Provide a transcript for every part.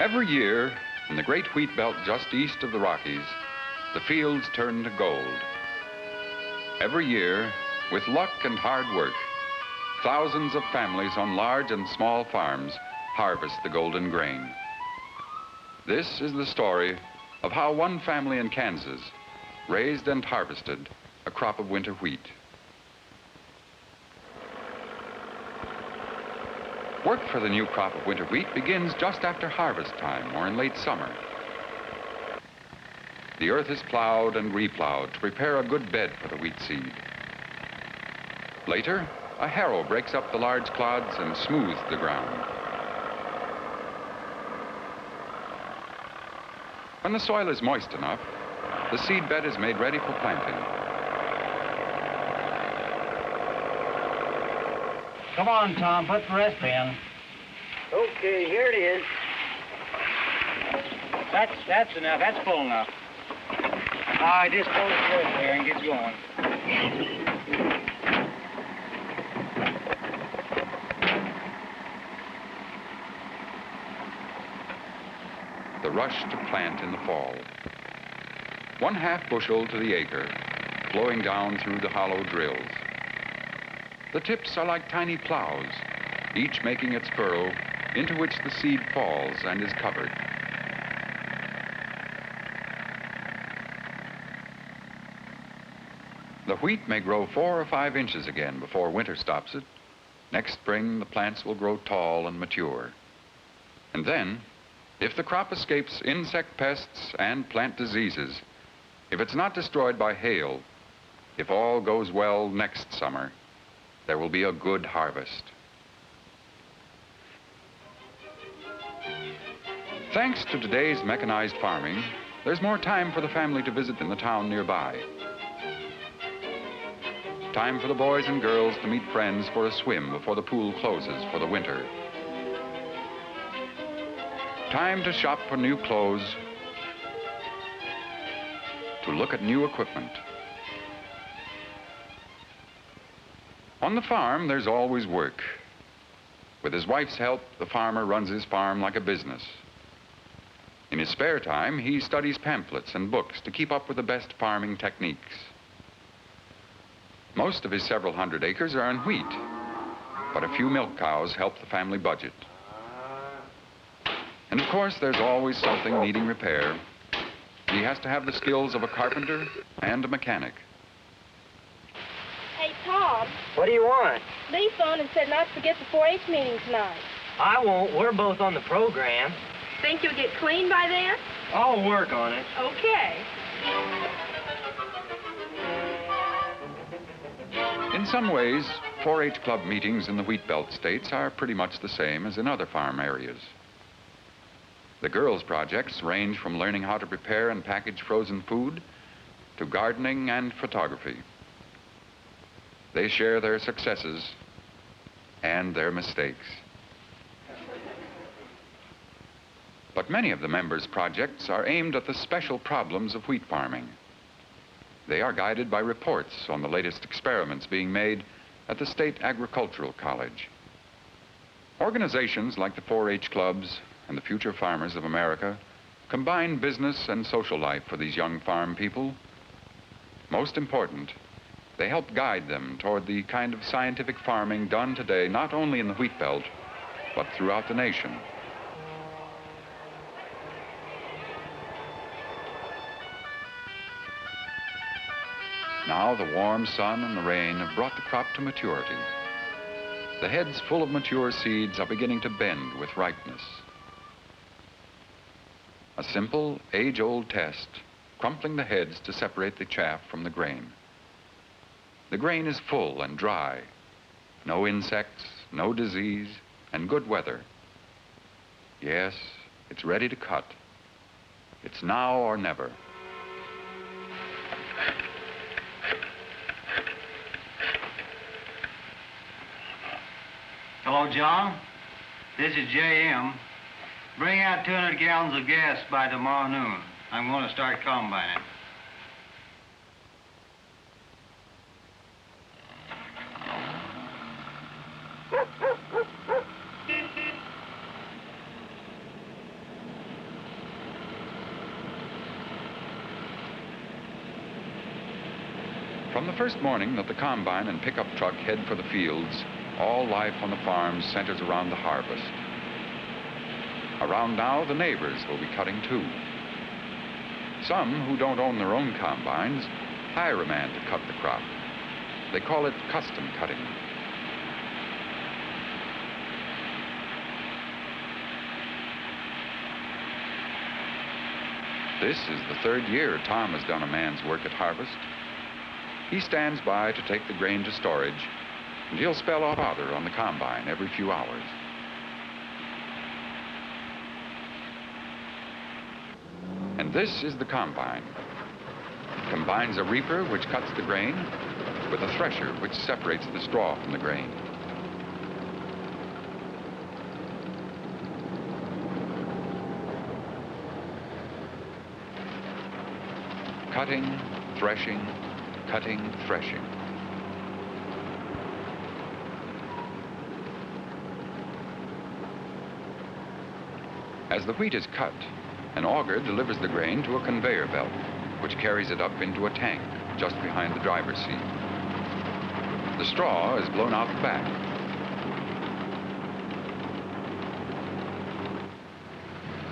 Every year, in the great wheat belt just east of the Rockies, the fields turn to gold. Every year, with luck and hard work, thousands of families on large and small farms harvest the golden grain. This is the story of how one family in Kansas raised and harvested a crop of winter wheat. Work for the new crop of winter wheat begins just after harvest time or in late summer. The earth is plowed and replowed to prepare a good bed for the wheat seed. Later, a harrow breaks up the large clods and smooths the ground. When the soil is moist enough, the seed bed is made ready for planting. Come on, Tom, put the rest in. Okay, here it is. That's enough. That's full enough. I just close the lid there and get going. The rush to plant in the fall. 1/2 bushel to the acre, flowing down through the hollow drills. The tips are like tiny plows, each making its furrow into which the seed falls and is covered. The wheat may grow 4 or 5 inches again before winter stops it. Next spring, the plants will grow tall and mature. And then, if the crop escapes insect pests and plant diseases, if it's not destroyed by hail, if all goes well next summer, there will be a good harvest. Thanks to today's mechanized farming, there's more time for the family to visit in the town nearby. Time for the boys and girls to meet friends for a swim before the pool closes for the winter. Time to shop for new clothes, to look at new equipment. On the farm, there's always work. With his wife's help, the farmer runs his farm like a business. In his spare time, he studies pamphlets and books to keep up with the best farming techniques. Most of his several hundred acres are in wheat, but a few milk cows help the family budget. And of course, there's always something needing repair. He has to have the skills of a carpenter and a mechanic. Hey, Tom. What do you want? Lee phoned and said not to forget the 4-H meeting tonight. I won't. We're both on the program. Think you'll get clean by then? I'll work on it. Okay. In some ways, 4-H club meetings in the wheat belt states are pretty much the same as in other farm areas. The girls' projects range from learning how to prepare and package frozen food to gardening and photography. They share their successes and their mistakes. But many of the members' projects are aimed at the special problems of wheat farming. They are guided by reports on the latest experiments being made at the State Agricultural College. Organizations like the 4-H clubs and the Future Farmers of America combine business and social life for these young farm people. Most important, they help guide them toward the kind of scientific farming done today not only in the wheat belt, but throughout the nation. Now the warm sun and the rain have brought the crop to maturity. The heads full of mature seeds are beginning to bend with ripeness. A simple, age-old test, crumpling the heads to separate the chaff from the grain. The grain is full and dry. No insects, no disease, and good weather. Yes, it's ready to cut. It's now or never. Hello, John. This is J.M. Bring out 200 gallons of gas by tomorrow noon. I'm going to start combining. From the first morning that the combine and pickup truck head for the fields, all life on the farm centers around the harvest. Around now, the neighbors will be cutting too. Some who don't own their own combines hire a man to cut the crop. They call it custom cutting. This is the third year Tom has done a man's work at harvest. He stands by to take the grain to storage, and he'll spell out "father" on the combine every few hours. And this is the combine. It combines a reaper, which cuts the grain, with a thresher, which separates the straw from the grain. Cutting, threshing, cutting, threshing. As the wheat is cut, an auger delivers the grain to a conveyor belt, which carries it up into a tank just behind the driver's seat. The straw is blown out the back.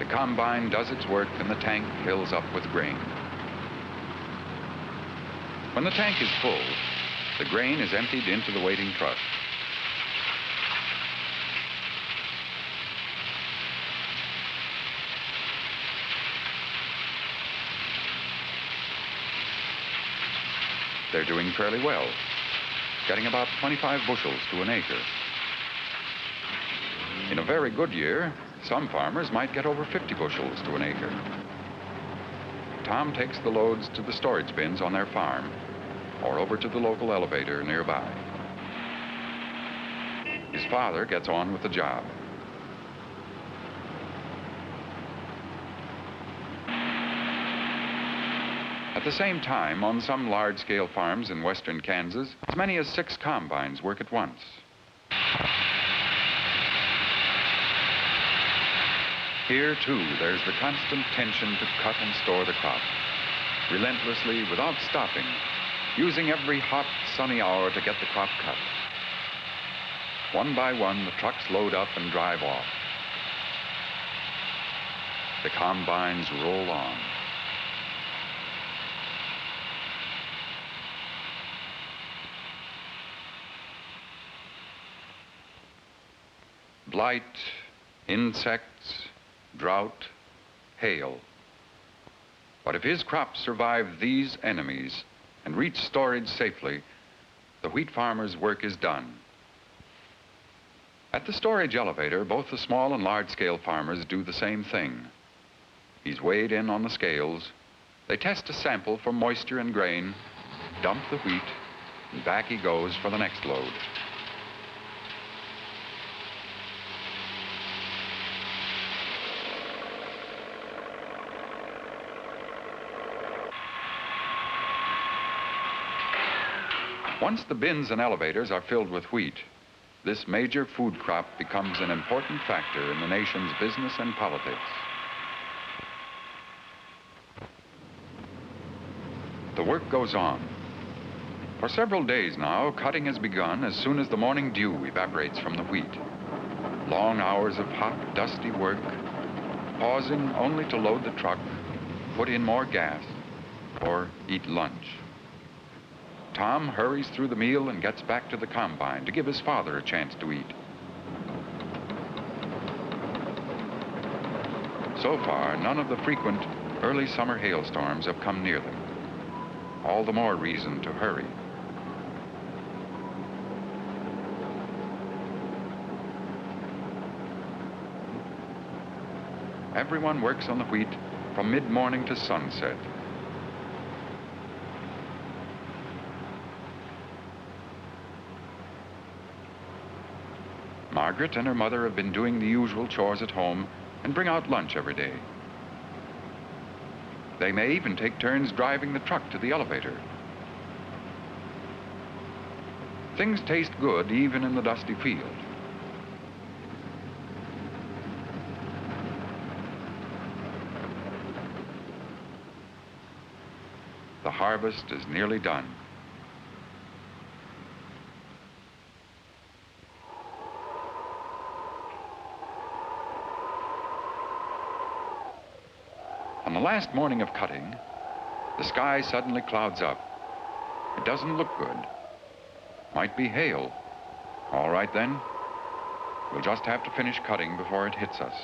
The combine does its work and the tank fills up with grain. When the tank is full, the grain is emptied into the waiting truck. They're doing fairly well, getting about 25 bushels to an acre. In a very good year, some farmers might get over 50 bushels to an acre. Tom takes the loads to the storage bins on their farm or over to the local elevator nearby. His father gets on with the job. At the same time, on some large-scale farms in western Kansas, as many as 6 combines work at once. Here, too, there's the constant tension to cut and store the crop, relentlessly, without stopping, using every hot, sunny hour to get the crop cut. One by one, the trucks load up and drive off. The combines roll on. Blight, insects, drought, hail. But if his crops survive these enemies and reach storage safely, the wheat farmer's work is done. At the storage elevator, both the small and large-scale farmers do the same thing. He's weighed in on the scales. They test a sample for moisture and grain, dump the wheat, and back he goes for the next load. Once the bins and elevators are filled with wheat, this major food crop becomes an important factor in the nation's business and politics. The work goes on. For several days now, cutting has begun as soon as the morning dew evaporates from the wheat. Long hours of hot, dusty work, pausing only to load the truck, put in more gas, or eat lunch. Tom hurries through the meal and gets back to the combine to give his father a chance to eat. So far, none of the frequent early summer hailstorms have come near them. All the more reason to hurry. Everyone works on the wheat from mid-morning to sunset. Margaret and her mother have been doing the usual chores at home and bring out lunch every day. They may even take turns driving the truck to the elevator. Things taste good even in the dusty field. The harvest is nearly done. last morning of cutting, the sky suddenly clouds up. It doesn't look good. Might be hail. All right then. We'll just have to finish cutting before it hits us.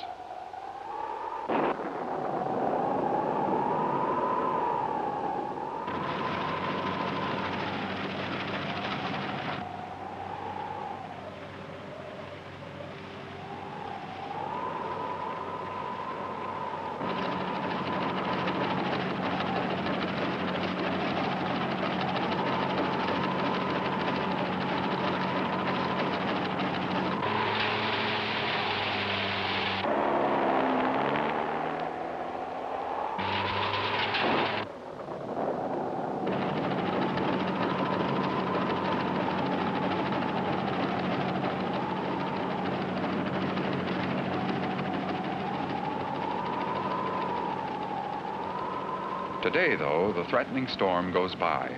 Today, though, the threatening storm goes by,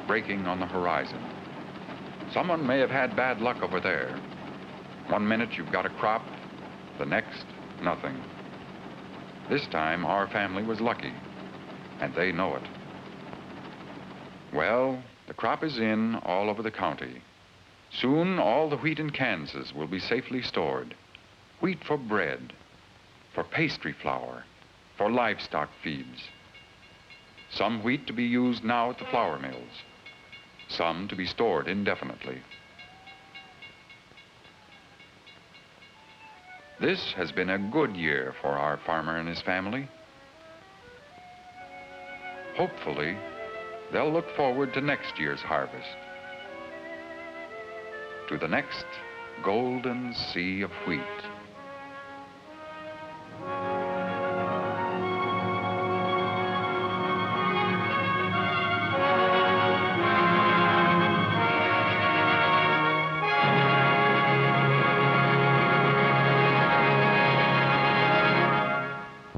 breaking on the horizon. Someone may have had bad luck over there. One minute you've got a crop, the next, nothing. This time, our family was lucky, and they know it. Well, the crop is in all over the county. Soon, all the wheat in Kansas will be safely stored. Wheat for bread, for pastry flour, for livestock feeds. Some wheat to be used now at the flour mills, some to be stored indefinitely. This has been a good year for our farmer and his family. Hopefully, they'll look forward to next year's harvest, to the next golden sea of wheat.